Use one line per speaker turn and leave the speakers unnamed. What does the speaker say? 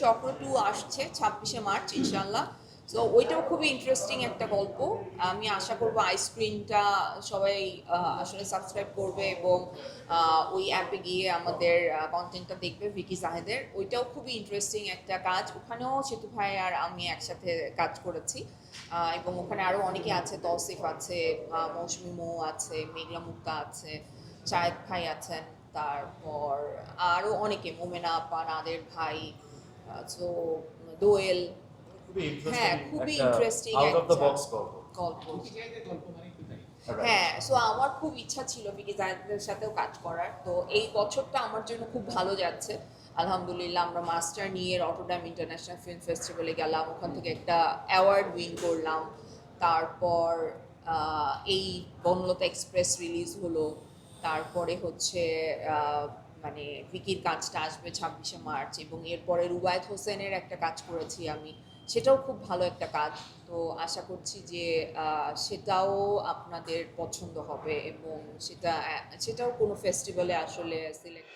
চক্র 2 আসছে 26শে মার্চ ইনশাআল্লাহ। সো ওইটাও খুবই ইন্টারেস্টিং একটা গল্প। আমি আশা করব আইসক্রিনটা সবাই আসলে সাবস্ক্রাইব করবে এবং ওই অ্যাপে গিয়ে আমাদের কন্টেন্টটা দেখবে ভিকি জাহেদের। ওইটাও খুবই ইন্টারেস্টিং একটা কাজ। ওখানেও সেতু ভাই আর আমি একসাথে কাজ করেছি এবং ওখানে আরও অনেকে আছে, তৌসিফ আছে, মৌসুমী মৌ আছে, মেঘলা মুক্তা আছে, শাহেদ ভাই আছেন, তারপর আরও অনেকে, মোমেনা আপা, নাদের ভাই, সো দোয়েল।
খুবই
হ্যাঁ,
ইন্টারেস্টিং
খুবই
একটা
ইন্টারেস্টিং
আউট অফ দ্য
একটা
বক্স গল্প।
গল্প।
Right.
হ্যাঁ, সো আমার খুব ইচ্ছা ছিল বিকি জাহেদের সাথেও কাজ করার। তো এই বছরটা আমার জন্য খুব ভালো যাচ্ছে আলহামদুলিল্লাহ। আমরা মাস্টার নিয়ে রটরডাম ইন্টারন্যাশনাল ফিল্ম ফেস্টিভ্যালে গেলাম, ওখান থেকে একটা অ্যাওয়ার্ড উইন করলাম। তারপর এই বনলতা এক্সপ্রেস রিলিজ হলো। তারপরে হচ্ছে মানে ভিকির কাজটা আসবে 26শে মার্চ এবং এরপরে রুবায়েত হোসেনের একটা কাজ করেছি আমি, সেটাও খুব ভালো একটা কাজ। তো আশা করছি যে সেটাও আপনাদের পছন্দ হবে এবং সেটাও কোনো ফেস্টিভ্যালে আসলে সিলেক্ট